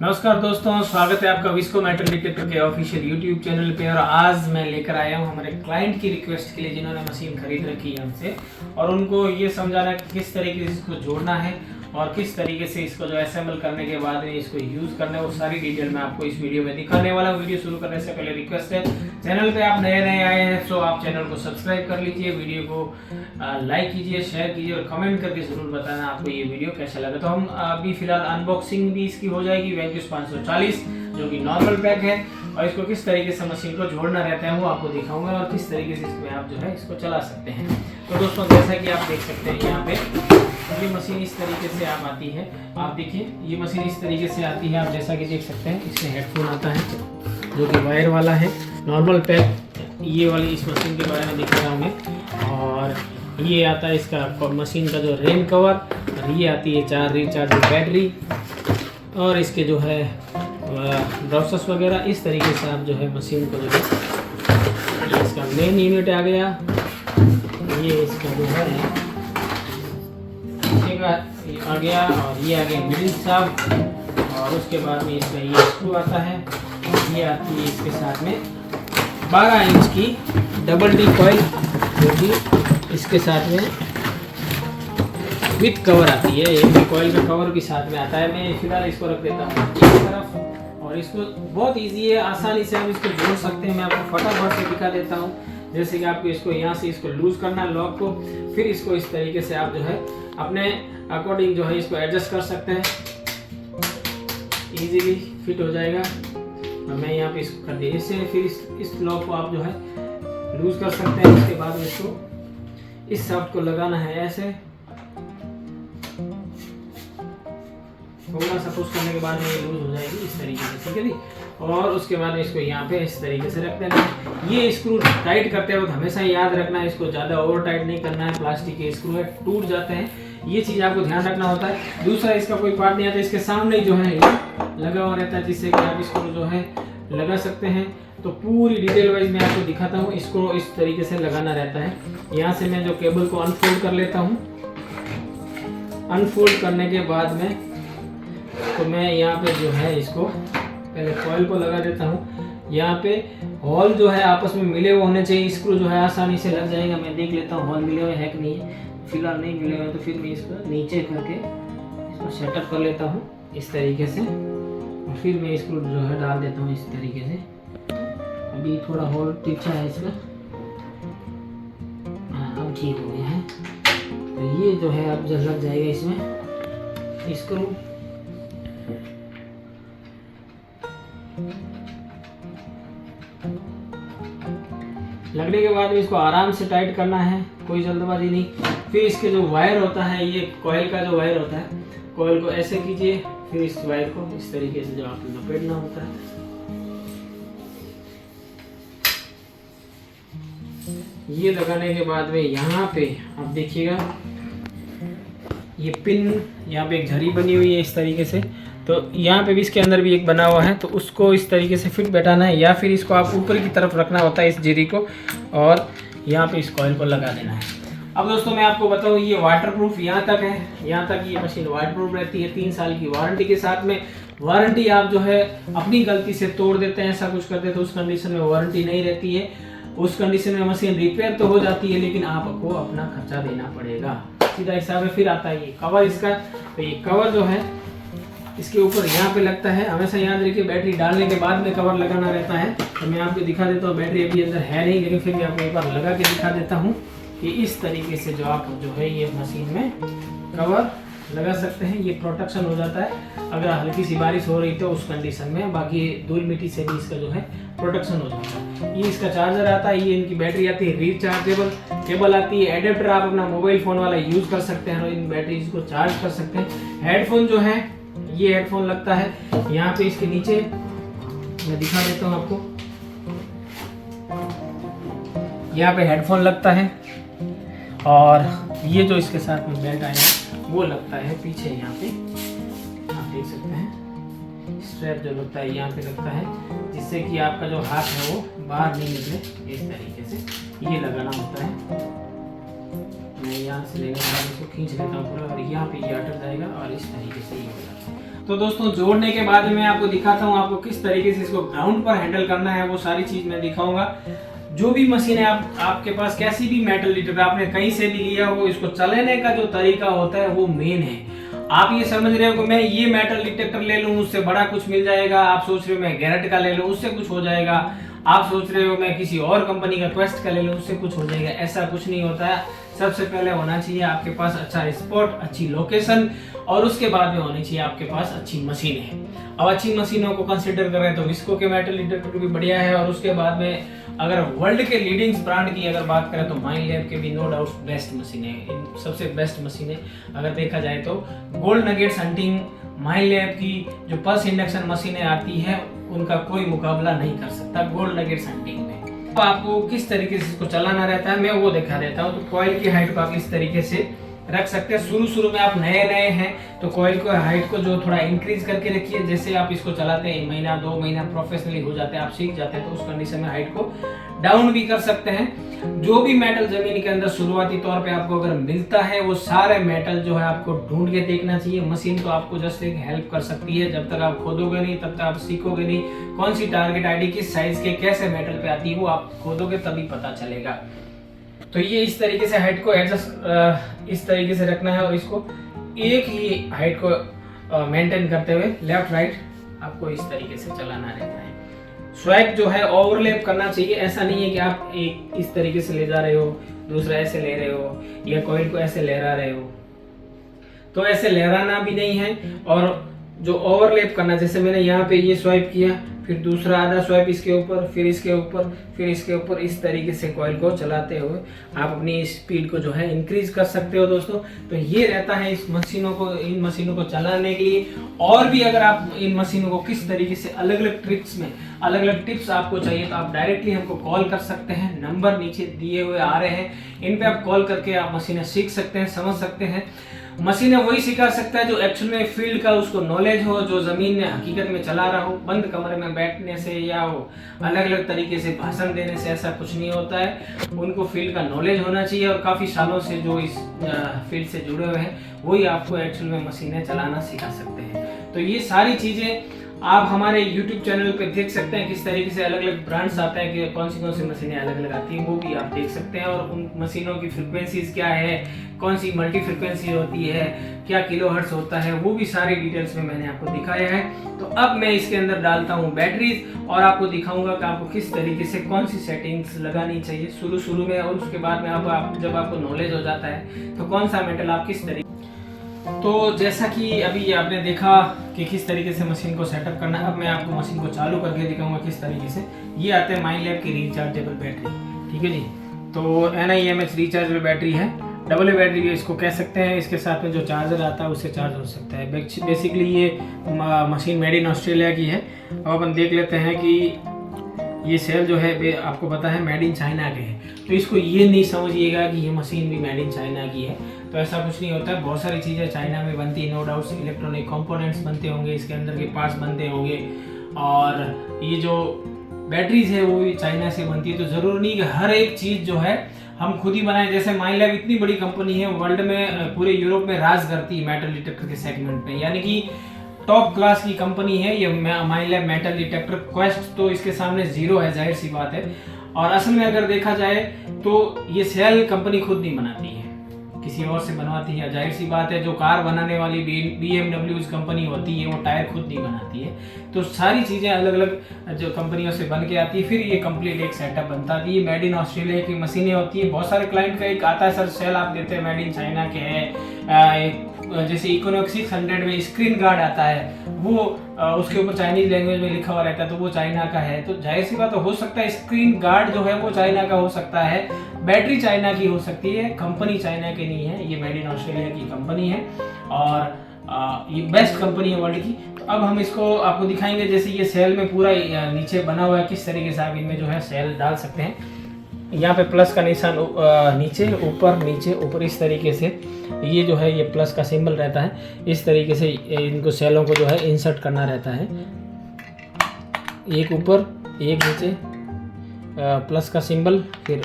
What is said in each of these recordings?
नमस्कार दोस्तों, स्वागत है आपका विस्को मेटल डिटेक्टर के ऑफिशियल यूट्यूब चैनल पे। और आज मैं लेकर आया हूँ हमारे क्लाइंट की रिक्वेस्ट के लिए, जिन्होंने मशीन खरीद रखी है हमसे, और उनको ये समझाना है कि किस तरीके से इसको जोड़ना है और किस तरीके से इसको जो असेंबल करने के बाद में इसको यूज़ करना है, वो सारी डिटेल मैं आपको इस वीडियो में दिखाने वाला हूँ। वीडियो शुरू करने से पहले रिक्वेस्ट है, चैनल पे आप नए आए हैं तो आप चैनल को सब्सक्राइब कर लीजिए, वीडियो को लाइक कीजिए, शेयर कीजिए और कमेंट करके ज़रूर बताना आपको ये वीडियो कैसा लगा। तो हम अभी फिलहाल अनबॉक्सिंग भी इसकी हो जाएगी। वेंक्यूस 540 जो कि नॉर्मल पैक है, और इसको किस तरीके से मशीन को जोड़ना रहता है वो आपको दिखाऊंगा, और किस तरीके से इसमें आप जो है इसको चला सकते हैं। तो दोस्तों, जैसा कि आप देख सकते हैं यहाँ पे ये मशीन इस तरीके से आप आती है। आप देखिए, ये मशीन इस तरीके से आती है। आप जैसा कि देख सकते हैं, इसमें हेडफोन आता है जो कि वायर वाला है। नॉर्मल पैक ये वाली इस मशीन के बारे में दिखा रहा हूँ मैं। और ये आता है इसका मशीन का जो रेन कवर, और ये आती है 4 रिचार्ज बैटरी, और इसके जो है ब्राउसर्स वगैरह। इस तरीके से आप जो है मशीन को जो है, इसका मेन यूनिट आ गया, ये इसका जो है आ गया, और ये आ गया मिडिल शाफ्ट, और उसके बाद में इसका ये स्क्रू आता है। ये आती है इसके साथ में 12 इंच की डबल डी कॉइल, जो कि इसके साथ में विथ कवर आती है। एक भी कॉइल का कवर भी साथ में आता है। मैं फिलहाल इसको रख देता हूँ एक तरफ, और इसको बहुत इजी है, आसानी से आप इसको जोड़ सकते हैं। मैं आपको फटाफट से दिखा देता हूँ। जैसे कि आपको इसको यहाँ से इसको लूज करना है लॉक को, फिर इसको इस तरीके से आप जो है अपने अकॉर्डिंग जो है इसको एडजस्ट कर सकते हैं, इजीली फिट हो जाएगा। और मैं यहाँ पे इसको कर दिया, इससे फिर इस लॉक को आप जो है लूज कर सकते हैं। उसके बाद में इसको इस शाफ्ट को लगाना है ऐसे, थोड़ा सा पुश करने के बाद में ये लूज हो जाएगी इस तरीके से, ठीक है जी। और उसके बाद इसको यहाँ पे इस तरीके से रख देना है। ये स्क्रू टाइट करते वक्त हमेशा याद रखना है, इसको ज़्यादा ओवर टाइट नहीं करना है। प्लास्टिक के स्क्रू है, टूट जाते हैं, ये चीज़ आपको ध्यान रखना होता है। दूसरा, इसका कोई पार्ट नहीं आता, इसके सामने जो है ये लगा हुआ रहता है, जिससे कि आप इसको जो है लगा सकते हैं। तो पूरी डिटेल वाइज मैं आपको दिखाता हूँ। इसको इस तरीके से लगाना रहता है। यहाँ से मैं जो केबल को अनफोल्ड कर लेता हूँ। अनफोल्ड करने के बाद में तो मैं यहाँ पे जो है इसको पहले कॉइल को लगा देता हूँ। यहाँ पे हॉल जो है आपस में मिले हुए होने चाहिए, स्क्रू जो है आसानी से लग जाएगा। मैं देख लेता हूँ हॉल मिले हुए है कि नहीं है। फिलहाल नहीं मिले हुए, तो फिर मैं इसको नीचे करके इसको सेटअप कर लेता हूँ इस तरीके से, और फिर मैं स्क्रू जो है डाल देता हूँ इस तरीके से। अभी थोड़ा हॉल पीछा है इसका, हाँ अब ठीक हो गया है। तो ये जो है अब जब लग जाएगा इसमें स्क्रू। लगने के बाद इसको आराम से टाइट करना है, कोई जल्दबाजी नहीं। फिर इसके जो वायर होता है, ये कॉइल का जो वायर होता है, कॉइल को ऐसे कीजिए, फिर इस वायर को इस तरीके से जो आपको लपेटना होता है। ये लगाने के बाद में यहाँ पे आप देखिएगा, ये पिन यहाँ पे एक झरी बनी हुई है इस तरीके से। तो यहाँ पे भी इसके अंदर भी एक बना हुआ है, तो उसको इस तरीके से फिट बैठाना है, या फिर इसको आप ऊपर की तरफ रखना होता है इस झरी को, और यहाँ पे इस कॉइल को लगा देना है। अब दोस्तों, मैं आपको बताऊँ, ये वाटरप्रूफ यहाँ तक है। यहाँ तक ये मशीन वाटरप्रूफ रहती है, 3 साल की वारंटी के साथ में। वारंटी आप जो है अपनी गलती से तोड़ देते हैं, ऐसा कुछ करते हैं, तो उस कंडीशन में वारंटी नहीं रहती है। उस कंडीशन में मशीन रिपेयर तो हो जाती है, लेकिन आपको अपना खर्चा देना पड़ेगा। सीधा हिसाब है। फिर आता है ये कवर इसका। तो ये कवर जो है इसके ऊपर यहाँ पे लगता है। हमेशा याद रखिए, बैटरी डालने के बाद में कवर लगाना रहता है। तो मैं आपको दिखा देता हूँ, बैटरी अभी अंदर है नहीं, लेकिन फिर मैं आपको एक बार लगा के दिखा देता हूँ कि इस तरीके से जो आप जो है ये मशीन में कवर लगा सकते हैं। ये प्रोटेक्शन हो जाता है अगर हल्की सी बारिश हो रही तो उस कंडीशन में, बाकी धूल मिट्टी से भी इसका जो है प्रोटेक्शन हो जाता है। ये इसका चार्जर आता है, ये इनकी बैटरी आती है, रिचार्जेबल केबल आती है, एडेप्टर आप अपना मोबाइल फ़ोन वाला यूज़ कर सकते हैं और इन बैटरीज को चार्ज कर सकते हैं। हेडफोन जो है, ये हेडफोन लगता है यहाँ पे इसके नीचे, मैं दिखा देता हूँ आपको। यहाँ पे हेडफोन लगता है, और ये जो इसके साथ में बेल्ट आया वो लगता है पीछे, यहाँ पे आप देख सकते हैं। स्ट्रैप जो लगता है यहाँ पे लगता है, जिससे कि आपका जो हाथ है वो बाहर नहीं निकले। इस तरीके से ये लगाना होता है। मैं यहाँ से लेने के बाद इसको खींच लेता हूँ पूरा, और यहाँ पे ये अटक जाएगा और इस तरीके से ये हो जाता है। तो दोस्तों जोड़ने के बाद मैं आपको दिखाता हूँ आपको किस तरीके से इसको ग्राउंड पर हैंडल करना है, वो सारी चीज मैं दिखाऊंगा। जो भी मशीन है आपके पास कैसी भी मेटल डिटेक्टर आपने कहीं से भी लिया हो, इसको चलाने का जो तरीका होता है वो मेन है। आप ये समझ रहे हो कि मैं ये मेटल डिटेक्टर ले लूं उससे बड़ा कुछ मिल जाएगा, आप सोच रहे हो मैं गैरेट का ले लूं उससे कुछ हो जाएगा, आप सोच रहे हो मैं किसी और कंपनी का क्वेस्ट का ले लूं उससे कुछ हो जाएगा, ऐसा कुछ नहीं होता है। सबसे पहले होना चाहिए आपके पास अच्छा स्पॉट, अच्छी लोकेशन, और उसके बाद में होनी चाहिए आपके पास अच्छी मशीनें। अब अच्छी मशीनों को कंसीडर करें तो विस्को के मेटल डिटेक्टर भी बढ़िया है, और उसके बाद में अगर वर्ल्ड के लीडिंग ब्रांड की अगर बात करें तो माइनलैब के भी नो डाउट बेस्ट मशीनें, इन सबसे बेस्ट मशीनें अगर देखा जाए तो गोल्ड नगेट्स हंटिंग, माइनलैब की जो पल्स इंडक्शन मशीनें आती हैं उनका कोई मुकाबला नहीं कर सकता गोल्ड नगेट्स हंटिंग में। तो आपको किस तरीके से इसको चलाना रहता है मैं वो दिखा देता हूँ। तो कॉइल की हाइट को आप इस तरीके से रख सकते हैं। शुरू में आप नए हैं तो कॉइल को हाइट को जो थोड़ा इंक्रीज करके रखिए। जैसे आप इसको चलाते हैं 1 महीना 2 महीना प्रोफेशनली हो जाते हैं, आप सीख जाते हैं, तो उस कंडीशन में हाइट को डाउन भी कर सकते हैं। जो भी मेटल जमीन के अंदर शुरुआती तौर पे आपको अगर मिलता है वो सारे मेटल जो है आपको ढूंढ के देखना चाहिए। मशीन तो आपको जस्ट एक हेल्प कर सकती है, जब तक आप खोदोगे नहीं तब तक आप सीखोगे नहीं कौन सी टारगेट आईडी किस साइज के कैसे मेटल पे आती है, वो आप खोदोगे तभी पता चलेगा। तो ये इस तरीके से हाइट को एडजस्ट इस तरीके से रखना है, और इसको एक ही हाइट को मेंटेन करते हुए लेफ्ट राइट आपको इस तरीके से चलाना रहता है। स्वाइप जो है ओवरलैप करना चाहिए, ऐसा नहीं है कि आप एक इस तरीके से ले जा रहे हो दूसरा ऐसे ले रहे हो या कॉइल को ऐसे लहरा रहे हो, तो ऐसे लहराना भी नहीं है। और जो ओवरलैप करना, जैसे मैंने यहाँ पे ये स्वाइप किया, फिर दूसरा आधा स्वाइप इसके ऊपर, फिर इसके ऊपर, फिर इसके ऊपर, इस तरीके से कॉइल को चलाते हुए आप अपनी स्पीड को जो है इंक्रीज कर सकते हो दोस्तों। तो ये रहता है इन मशीनों को चलाने के लिए। और भी अगर आप इन मशीनों को किस तरीके से अलग अलग ट्रिक्स में अलग अलग टिप्स आपको चाहिए तो आप डायरेक्टली हमको कॉल कर सकते हैं। नंबर नीचे दिए हुए आ रहे हैं, इन पे आप कॉल करके आप मशीनें सीख सकते हैं, समझ सकते हैं। मशीनें वही सिखा सकता है जो एक्चुअल में फील्ड का उसको नॉलेज हो, जो जमीन में हकीकत में चला रहा हो। बंद कमरे में बैठने से या वो अलग अलग तरीके से भाषण देने से ऐसा कुछ नहीं होता है। उनको फील्ड का नॉलेज होना चाहिए, और काफ़ी सालों से जो इस फील्ड से जुड़े हुए हैं वही आपको एक्चुअल में मशीनें चलाना सिखा सकते हैं। तो ये सारी चीज़ें आप हमारे YouTube चैनल पे देख सकते हैं, किस तरीके से अलग अलग ब्रांड्स आते हैं कि कौन सी मशीनें अलग अलग आती हैं वो भी आप देख सकते हैं। और उन मशीनों की फ्रिक्वेंसीज क्या है, कौन सी मल्टी फ्रिक्वेंसी होती है, क्या किलोहर्ट्ज होता है, वो भी सारी डिटेल्स में मैंने आपको दिखाया है। तो अब मैं इसके अंदर डालता हूँ बैटरीज और आपको दिखाऊंगा कि आपको किस तरीके से कौन सी सेटिंग्स लगानी चाहिए शुरू में, और उसके बाद में जब आपको नॉलेज हो जाता है तो कौन सा मेटल आप किस तरीके। तो जैसा कि अभी आपने देखा कि किस तरीके से मशीन को सेटअप करना है, अब मैं आपको मशीन को चालू करके दिखाऊंगा किस तरीके से। ये आते हैं माइनलैब की रिचार्जेबल बैटरी, ठीक है जी। तो NIMH रिचार्जेबल बैटरी है, डबल ए बैटरी इसको कह सकते हैं। इसके साथ में जो चार्जर आता है उससे चार्ज हो सकता है। बेसिकली ये मशीन मेड इन ऑस्ट्रेलिया की है। अब अपन देख लेते हैं कि ये सेल जो है आपको पता है मेड इन चाइना के है, तो इसको ये नहीं समझिएगा कि ये मशीन भी मेड इन चाइना की है, तो ऐसा कुछ नहीं होता है। बहुत सारी चीज़ें चाइना में बनती है, नो डाउट्स इलेक्ट्रॉनिक कंपोनेंट्स बनते होंगे, इसके अंदर के पार्ट्स बनते होंगे, और ये जो बैटरीज है वो भी चाइना से बनती है। तो ज़रूर नहीं कि हर एक चीज़ जो है हम खुद ही बनाएं। जैसे माइनलैब इतनी बड़ी कंपनी है, वर्ल्ड में पूरे यूरोप में राज करती है मेटल डिटेक्टर के सेगमेंट में, यानी कि टॉप क्लास की कंपनी है ये माइनलैब मेटल डिटेक्टर। क्वेस्ट तो इसके सामने जीरो है, जाहिर सी बात है। और असल में अगर देखा जाए तो ये सेल कंपनी खुद नहीं बनाती है, किसी और से बनवाती है। जाहिर सी बात है जो कार बनाने वाली BMW कंपनी होती है वो टायर खुद नहीं बनाती है। तो सारी चीज़ें अलग अलग जो कंपनियों से बन के आती है, फिर ये कंप्लीट एक सेटअप बनता है। ये मेड इन ऑस्ट्रेलिया की मशीनें होती है। बहुत सारे क्लाइंट का एक आता है सर सेल आप देते हैं मेड इन चाइना के हैं, जैसे इकोनॉमिक 600 में स्क्रीन गार्ड आता है वो उसके ऊपर चाइनीज लैंग्वेज में लिखा हुआ रहता है, तो वो चाइना का है। तो जाहिर सी बात हो सकता है स्क्रीन गार्ड जो है वो चाइना का हो सकता है, बैटरी चाइना की हो सकती है, कंपनी चाइना की नहीं है, ये मेड इन ऑस्ट्रेलिया की कंपनी है और ये बेस्ट कंपनी है वर्ल्ड की। तो अब हम इसको आपको दिखाएंगे, जैसे ये सेल में पूरा नीचे बना हुआ है, किस तरीके से आप इनमें जो है सेल डाल सकते हैं। यहाँ पे प्लस का निशान नीचे ऊपर नीचे ऊपर इस तरीके से ये जो है ये प्लस का सिंबल रहता है। इस तरीके से इनको सेलों को जो है इंसर्ट करना रहता है, एक ऊपर एक नीचे प्लस का सिंबल, फिर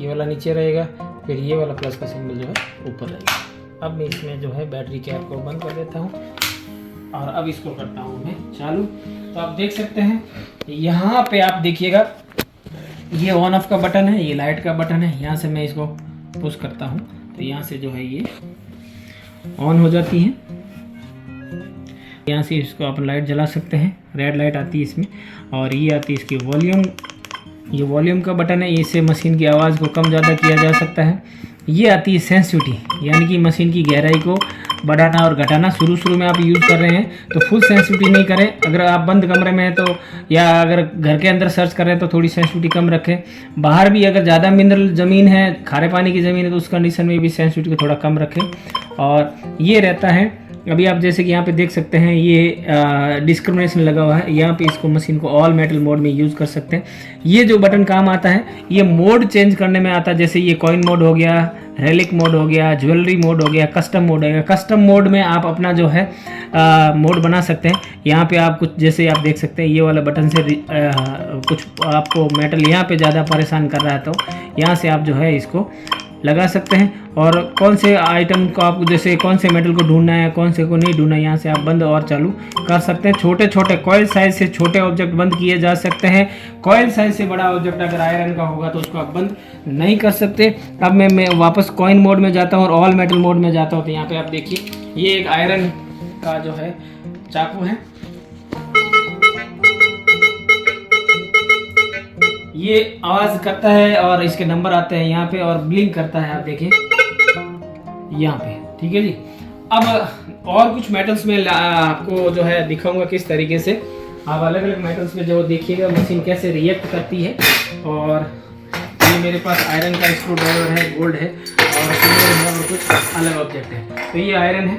ये वाला नीचे रहेगा, फिर ये वाला प्लस का सिंबल जो है ऊपर रहेगा। अब मैं इसमें जो है बैटरी कैप को बंद कर देता हूँ। और अब इसको करता हूँ मैं चालू। तो आप देख सकते हैं यहाँ पे, आप देखिएगा ये ऑन ऑफ का बटन है, ये लाइट का बटन है। यहाँ से मैं इसको पुश करता हूँ तो यहाँ से जो है ये ऑन हो जाती है। यहाँ से इसको आप लाइट जला सकते हैं, रेड लाइट आती है इसमें। और ये आती है इसकी वॉल्यूम, ये वॉल्यूम का बटन है, इससे मशीन की आवाज़ को कम ज़्यादा किया जा सकता है। ये आती है सेंसिटिविटी, यानी कि मशीन की गहराई को बढ़ाना और घटाना। शुरू में आप यूज़ कर रहे हैं तो फुल सेंसिटिविटी नहीं करें। अगर आप बंद कमरे में हैं तो, या अगर घर के अंदर सर्च कर रहे हैं तो थोड़ी सेंसिटिविटी कम रखें। बाहर भी अगर ज़्यादा मिनरल ज़मीन है, खारे पानी की ज़मीन है, तो उस कंडीशन में भी सेंसिटिविटी को थोड़ा कम रखें। और ये रहता है, अभी आप जैसे कि यहाँ पे देख सकते हैं ये डिस्क्रिमिनेशन लगा हुआ है। यहाँ पे इसको मशीन को ऑल मेटल मोड में यूज़ कर सकते हैं। ये जो बटन काम आता है ये मोड चेंज करने में आता है। जैसे ये कॉइन मोड हो गया, रेलिक मोड हो गया, ज्वेलरी मोड हो गया, कस्टम मोड हो गया। कस्टम मोड में आप अपना जो है मोड बना सकते हैं। यहाँ पे आप कुछ, जैसे आप देख सकते हैं ये वाला बटन से कुछ आपको मेटल यहाँ पे ज़्यादा परेशान कर रहा है तो यहाँ से आप जो है इसको लगा सकते हैं। और कौन से आइटम को आपको, जैसे कौन से मेटल को ढूंढना है, कौन से को नहीं ढूंढना है, यहाँ से आप बंद और चालू कर सकते हैं। छोटे छोटे कॉइल साइज से छोटे ऑब्जेक्ट बंद किए जा सकते हैं। कॉइल साइज से बड़ा ऑब्जेक्ट अगर आयरन का होगा तो उसको आप बंद नहीं कर सकते। अब मैं वापस कॉइन मोड में जाता हूँ और ऑल मेटल मोड में जाता हूँ। तो यहाँ पे आप देखिए ये एक आयरन का जो है चाकू है, ये आवाज़ करता है और इसके नंबर आते हैं यहाँ पे और ब्लिंक करता है। आप देखिए यहाँ पे, ठीक है जी। अब और कुछ मेटल्स में आपको जो है दिखाऊंगा किस तरीके से आप अलग अलग मेटल्स में जो देखिएगा मशीन कैसे रिएक्ट करती है। और ये मेरे पास आयरन का स्क्रू ड्राइवर है, गोल्ड है और सिल्वर है और कुछ अलग ऑब्जेक्ट है। तो ये आयरन है,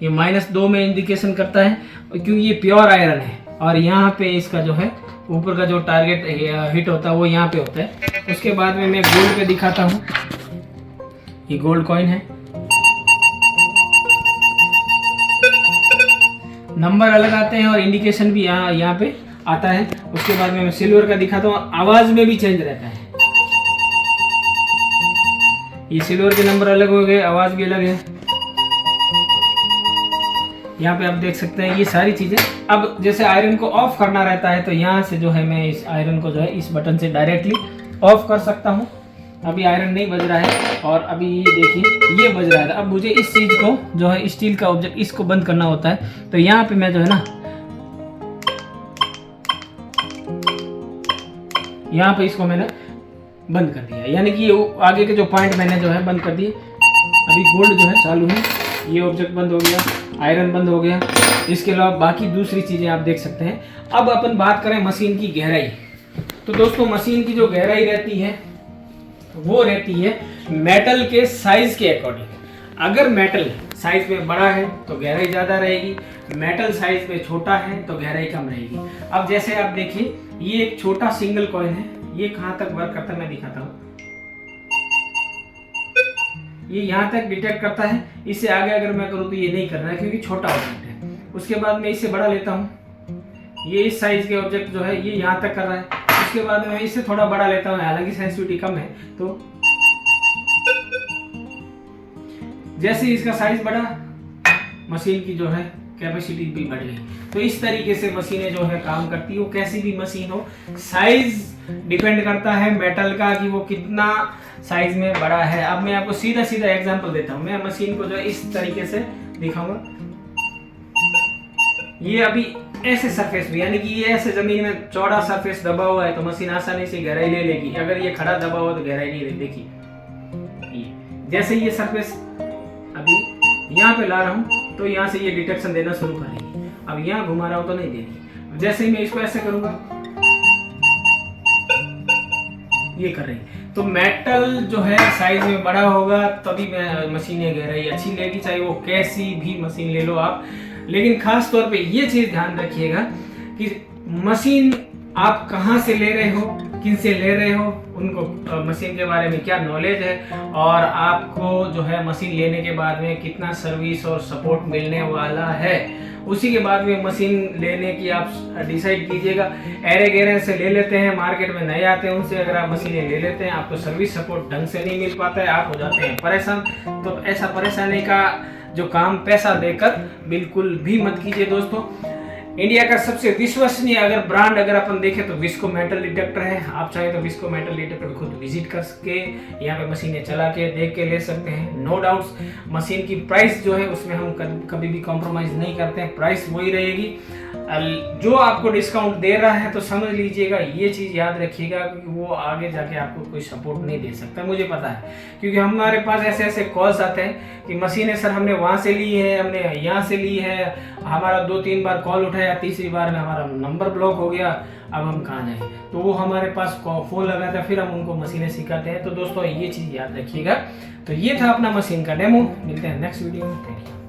ये -2 में इंडिकेशन करता है क्योंकि ये प्योर आयरन है। और यहाँ पे इसका जो है ऊपर का जो टारगेट हिट होता है वो यहाँ पे होता है। उसके बाद में मैं गोल्ड पे दिखाता हूँ, ये गोल्ड कॉइन है, नंबर अलग आते हैं और इंडिकेशन भी यहाँ पे आता है। उसके बाद में मैं सिल्वर का दिखाता हूँ, आवाज में भी चेंज रहता है। ये सिल्वर के नंबर अलग हो गए, आवाज भी अलग है। यहाँ पे आप देख सकते हैं ये सारी चीजें। अब जैसे आयरन को ऑफ करना रहता है तो यहाँ से जो है मैं इस आयरन को जो है इस बटन से डायरेक्टली ऑफ कर सकता हूँ। अभी आयरन नहीं बज रहा है और अभी देखिए ये बज रहा है। अब मुझे इस चीज को जो है स्टील का ऑब्जेक्ट इसको बंद करना होता है। तो यहाँ पे मैं जो है ना यहाँ पे इसको मैंने बंद कर दिया, यानी कि आगे के जो पॉइंट मैंने जो है बंद कर दिए। अभी गोल्ड जो है चालू है, ये ऑब्जेक्ट बंद हो गया, आयरन बंद हो गया। इसके अलावा बाकी दूसरी चीज़ें आप देख सकते हैं। अब अपन बात करें मशीन की गहराई। तो दोस्तों मशीन की जो गहराई रहती है वो रहती है मेटल के साइज के अकॉर्डिंग। अगर मेटल साइज में बड़ा है तो गहराई ज़्यादा रहेगी, मेटल साइज में छोटा है तो गहराई कम रहेगी। अब जैसे आप देखिए ये एक छोटा सिंगल कॉइन है, ये कहाँ तक वर्क करता है मैं दिखाता हूँ। ये यहाँ तक डिटेक्ट करता है, इससे आगे अगर मैं करूँ तो ये नहीं करना है क्योंकि छोटा ऑब्जेक्ट है। उसके बाद मैं इससे बड़ा लेता हूँ, ये इस साइज के ऑब्जेक्ट जो है ये यहाँ तक कर रहा है। उसके बाद मैं इससे थोड़ा बड़ा लेता हूँ, हालांकि सेंसिटिविटी कम है। तो जैसे इसका साइज बढ़ा मशीन की जो है कैपेसिटी भी बढ़ गई। तो इस तरीके से मशीनें जो है काम करती है। वो कैसी भी मशीन हो, साइज डिपेंड करता है मेटल का कि वो कितना साइज में बड़ा है। अब मैं आपको सीधा सीधा एग्जांपल देता हूँ। मैं मशीन को जो है इस तरीके से दिखाऊंगा। ये अभी ऐसे सरफेस में, यानी कि ये ऐसे जमीन में चौड़ा सरफेस दबा हुआ है तो मशीन आसानी से गहराई ले लेगी। अगर ये खड़ा दबा हुआ तो गहराई नहीं लेगी। देखिए जैसे ये सरफेस अभी यहाँ पे ला रहा हूँ तो यहाँ से ये डिटेक्शन देना शुरू करेगी। अब यहाँ घुमा रहा हूँ तो नहीं देगी। जैसे ही मैं इसको ऐसे करूंगा ये कर रही। तो मेटल जो है साइज में बड़ा होगा तभी मशीनें गहराई अच्छी लेगी, चाहे वो कैसी भी मशीन ले लो आप। लेकिन खास तौर पे ये चीज ध्यान रखिएगा कि मशीन आप कहाँ से ले रहे हो, किन से ले रहे हो, उनको मशीन के बारे में क्या नॉलेज है और आपको जो है मशीन लेने के बाद में कितना सर्विस और सपोर्ट मिलने वाला है। उसी के बाद में मशीन लेने की आप डिसाइड कीजिएगा। एरे गहरे से ले लेते हैं, मार्केट में नए आते हैं, उनसे अगर आप मशीनें ले लेते हैं आपको सर्विस सपोर्ट ढंग से नहीं मिल पाता है, आप हो जाते हैं परेशान। तो ऐसा परेशानी का जो काम पैसा देकर बिल्कुल भी मत कीजिए दोस्तों। इंडिया का सबसे विश्वसनीय अगर ब्रांड अगर अपन देखें तो विस्को मेटल डिटेक्टर है। आप चाहे तो विस्को मेटल डिटेक्टर खुद विजिट कर सके, यहाँ पे मशीनें चला के देख के ले सकते हैं। नो डाउट्स मशीन की प्राइस जो है उसमें हम कभी भी कॉम्प्रोमाइज़ नहीं करते हैं, प्राइस वही रहेगी। जो आपको डिस्काउंट दे रहा है तो समझ लीजिएगा, ये चीज़ याद रखिएगा क्योंकि वो आगे जाके आपको कोई सपोर्ट नहीं दे सकता, मुझे पता है। क्योंकि हमारे पास ऐसे ऐसे कॉल्स आते हैं कि मशीनें सर हमने वहाँ से ली है, हमने यहाँ से ली है, हमारा 2-3 बार कॉल उठाया, तीसरी बार में हमारा नंबर ब्लॉक हो गया, अब हम कहाँ जाएं। तो वो हमारे पास फ़ोन लगाता है, फिर हम उनको मशीनें सिखाते हैं। तो दोस्तों ये चीज़ याद रखिएगा। तो ये था अपना मशीन का डेमो, मिलते हैं नेक्स्ट वीडियो में। Thank you.